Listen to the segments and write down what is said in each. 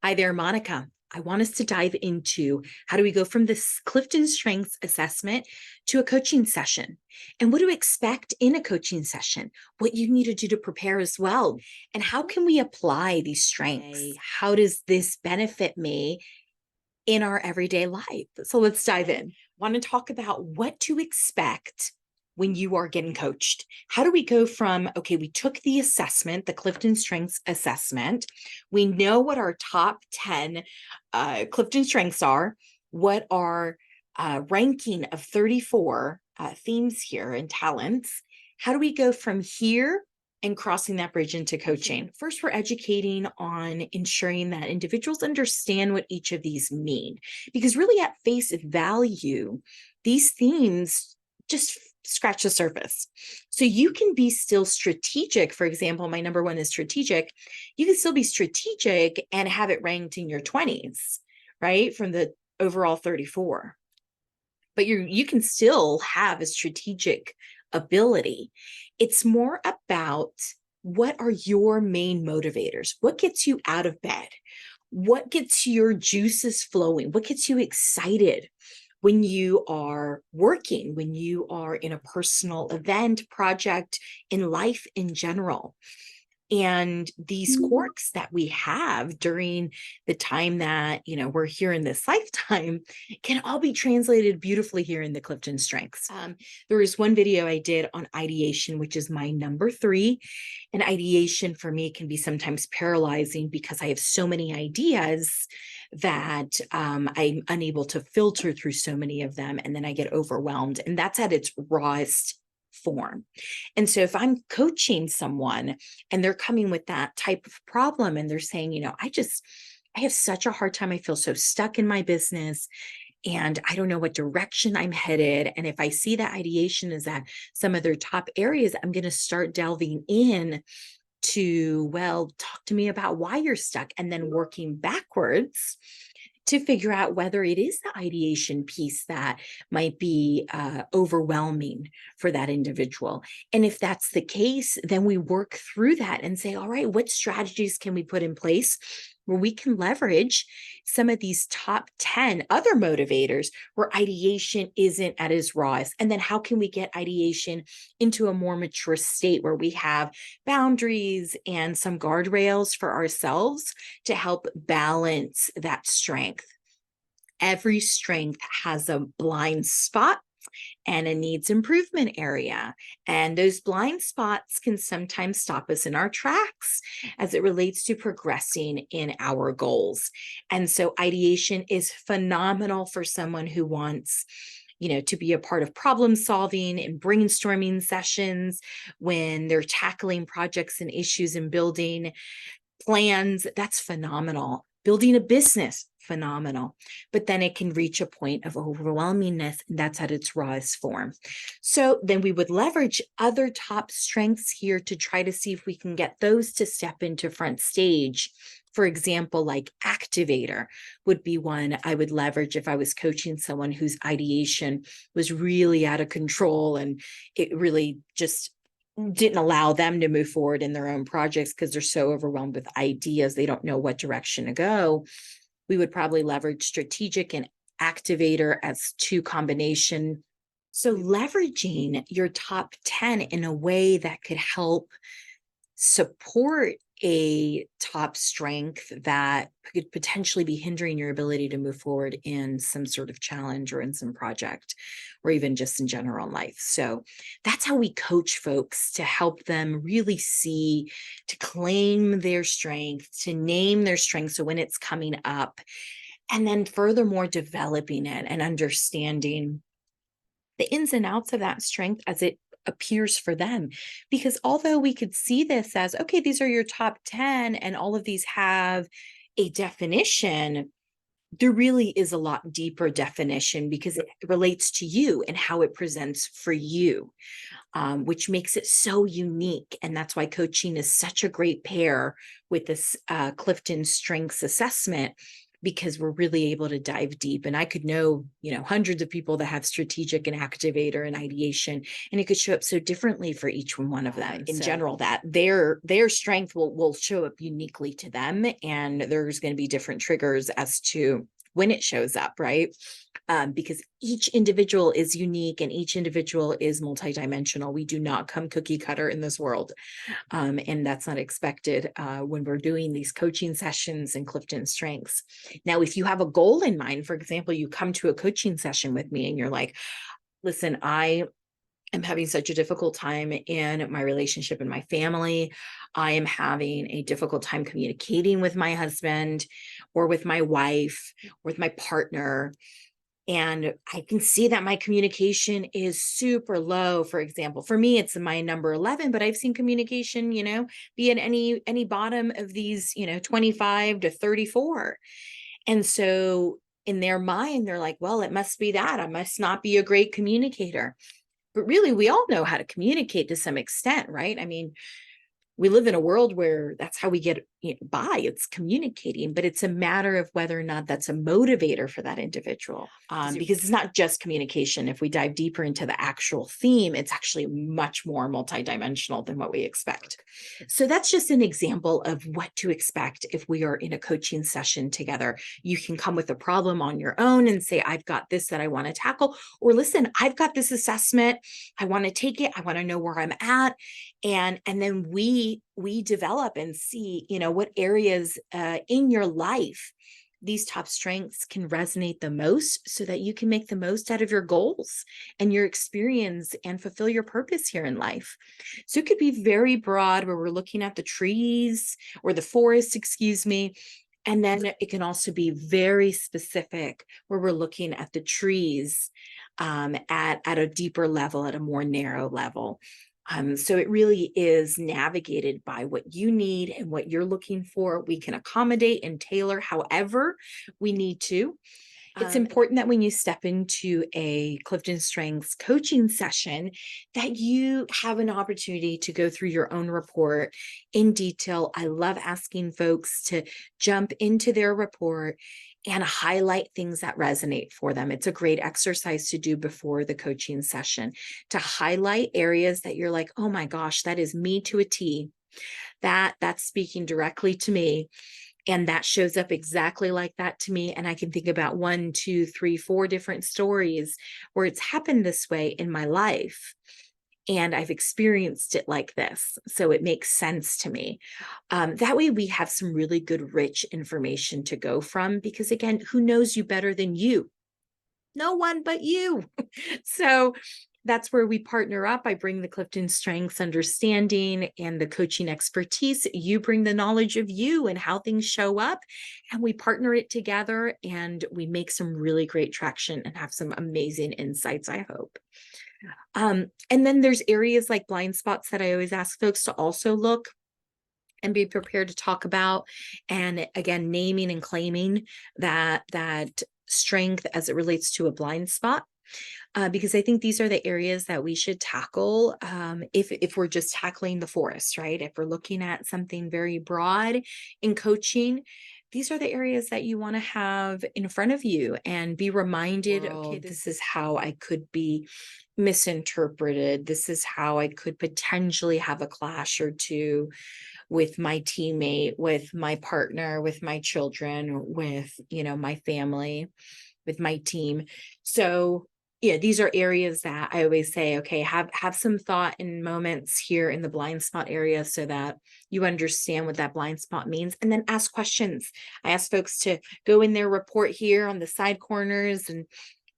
Hi there, Monica. I want us to dive into how do we go from this Clifton Strengths Assessment to a coaching session, and what to expect in a coaching session, what you need to do to prepare as well, and how can we apply these strengths? How does this benefit me in our everyday life? So let's dive in. Want to talk about what to expect when you are getting coached. How do we go from, okay, we took the assessment, the Clifton Strengths Assessment. We know what our top 10 Clifton Strengths are, what our ranking of 34 themes here and talents. How do we go from here and crossing that bridge into coaching? First, we're educating on ensuring that individuals understand what each of these mean, because really at face value, these themes just scratch the surface. So you can be still strategic. For example, my number one is strategic. You can still be strategic and have it ranked in your 20s, right? From the overall 34. But you can still have a strategic ability. It's more about what are your main motivators? What gets you out of bed? What gets your juices flowing? What gets you excited when you are working, when you are in a personal event, project, in life in general? And these quirks that we have during the time that, we're here in this lifetime can all be translated beautifully here in the Clifton Strengths. There was one video I did on ideation, which is my number 3. And ideation for me can be sometimes paralyzing because I have so many ideas that I'm unable to filter through so many of them. And then I get overwhelmed. And that's at its rawest form. And so if I'm coaching someone and they're coming with that type of problem and they're saying, I have such a hard time. I feel so stuck in my business and I don't know what direction I'm headed. And if I see that ideation is at some of their top areas, I'm going to start delving in to, well, talk to me about why you're stuck, and then working backwards to figure out whether it is the ideation piece that might be overwhelming for that individual. And if that's the case, then we work through that and say, all right, what strategies can we put in place where we can leverage some of these top 10 other motivators where ideation isn't at its rawest? And then how can we get ideation into a more mature state where we have boundaries and some guardrails for ourselves to help balance that strength? Every strength has a blind spot and a needs improvement area. And those blind spots can sometimes stop us in our tracks as it relates to progressing in our goals. And so ideation is phenomenal for someone who wants to be a part of problem solving and brainstorming sessions when they're tackling projects and issues and building plans. That's phenomenal. Building a business, phenomenal. But then it can reach a point of overwhelmingness, and that's at its rawest form. So then we would leverage other top strengths here to try to see if we can get those to step into front stage. For example, like activator would be one I would leverage if I was coaching someone whose ideation was really out of control and it really just didn't allow them to move forward in their own projects because they're so overwhelmed with ideas, they don't know what direction to go. We would probably leverage strategic and activator as 2 combination. So leveraging your top 10 in a way that could help support a top strength that could potentially be hindering your ability to move forward in some sort of challenge or in some project, or even just in general life. So that's how we coach folks to help them really see, to claim their strength, to name their strength. So when it's coming up, and then furthermore, developing it and understanding the ins and outs of that strength as it appears for them. Because although we could see this as, okay, these are your top 10 and all of these have a definition, there really is a lot deeper definition because it relates to you and how it presents for you, which makes it so unique. And that's why coaching is such a great pair with this Clifton Strengths Assessment, because we're really able to dive deep. And I could know, hundreds of people that have strategic and activator and ideation, and it could show up so differently for each one of them. In general, that their strength will show up uniquely to them, and there's going to be different triggers as to when it shows up, right? Because each individual is unique and each individual is multidimensional. We do not come cookie cutter in this world. And that's not expected when we're doing these coaching sessions in Clifton Strengths. Now, if you have a goal in mind, for example, you come to a coaching session with me and you're like, listen, I am having such a difficult time in my relationship and my family. I am having a difficult time communicating with my husband or with my wife or with my partner. And I can see that my communication is super low. For example, for me, it's my number 11, but I've seen communication, be in any bottom of these, 25 to 34. And so in their mind, they're like, well, it must be that I must not be a great communicator. But really, we all know how to communicate to some extent, right? I mean, we live in a world where that's how we get by. It's communicating, but it's a matter of whether or not that's a motivator for that individual. Because it's not just communication. If we dive deeper into the actual theme, it's actually much more multidimensional than what we expect. So that's just an example of what to expect if we are in a coaching session together. You can come with a problem on your own and say, I've got this that I want to tackle, or listen, I've got this assessment. I want to take it. I want to know where I'm at. And then we develop and see, what areas in your life these top strengths can resonate the most so that you can make the most out of your goals and your experience and fulfill your purpose here in life. So it could be very broad where we're looking at the trees or the forest, excuse me. And then it can also be very specific where we're looking at the trees at a deeper level, at a more narrow level. So it really is navigated by what you need and what you're looking for. We can accommodate and tailor however we need to. It's important that when you step into a Clifton Strengths coaching session, that you have an opportunity to go through your own report in detail. I love asking folks to jump into their report and highlight things that resonate for them. It's a great exercise to do before the coaching session, to highlight areas that you're like, oh my gosh, that is me to a T. That's speaking directly to me. And that shows up exactly like that to me. And I can think about 1, 2, 3, 4 different stories where it's happened this way in my life. And I've experienced it like this. So it makes sense to me. That way we have some really good, rich information to go from, because again, who knows you better than you? No one but you. So that's where we partner up. I bring the Clifton Strengths understanding and the coaching expertise. You bring the knowledge of you and how things show up, and we partner it together and we make some really great traction and have some amazing insights, I hope. And then there's areas like blind spots that I always ask folks to also look and be prepared to talk about. And again, naming and claiming that strength as it relates to a blind spot. Because I think these are the areas that we should tackle if we're just tackling the forest, right? If we're looking at something very broad in coaching, these are the areas that you want to have in front of you and be reminded, okay, this is how I could be misinterpreted. This is how I could potentially have a clash or two with my teammate, with my partner, with my children, with, my family, with my team. So yeah, these are areas that I always say, okay, have some thought and moments here in the blind spot area so that you understand what that blind spot means, and then ask questions. I ask folks to go in their report here on the side corners and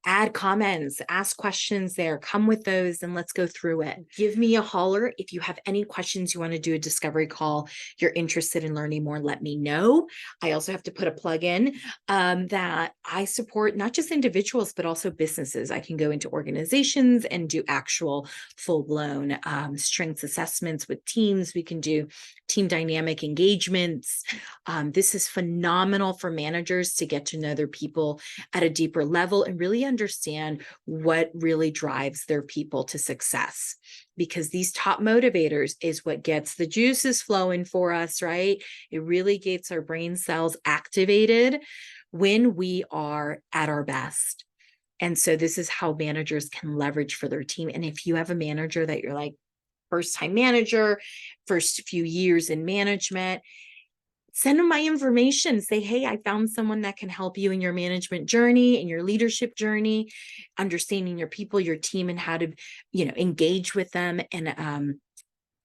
add comments, ask questions there, come with those, and let's go through it. Give me a holler. If you have any questions, you want to do a discovery call, you're interested in learning more, let me know. I also have to put a plug in that I support not just individuals, but also businesses. I can go into organizations and do actual full-blown strengths assessments with teams. We can do team dynamic engagements. This is phenomenal for managers to get to know their people at a deeper level and really understand what really drives their people to success, because these top motivators is what gets the juices flowing for us, right? It really gets our brain cells activated when we are at our best. And so this is how managers can leverage for their team. And if you have a manager that you're like, first time manager, first few years in management, send them my information. Say, hey, I found someone that can help you in your management journey, in your leadership journey, understanding your people, your team, and how to, engage with them and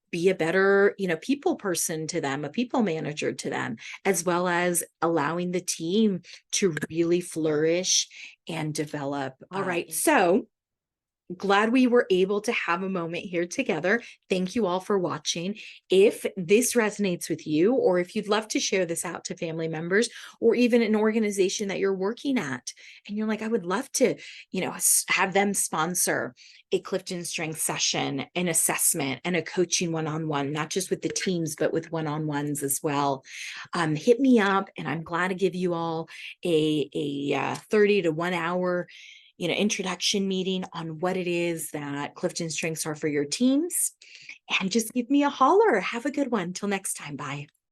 be a better, people person to them, a people manager to them, as well as allowing the team to really flourish and develop. All right. So glad we were able to have a moment here together. Thank you all for watching. If this resonates with you, or if you'd love to share this out to family members or even an organization that you're working at, and you're like, I would love to, have them sponsor a Clifton Strengths session, an assessment, and a coaching one-on-one, not just with the teams, but with one-on-ones as well. Hit me up, and I'm glad to give you all a 30 to 1 hour introduction meeting on what it is that Clifton Strengths are for your teams. And just give me a holler. Have a good one. Till next time. Bye.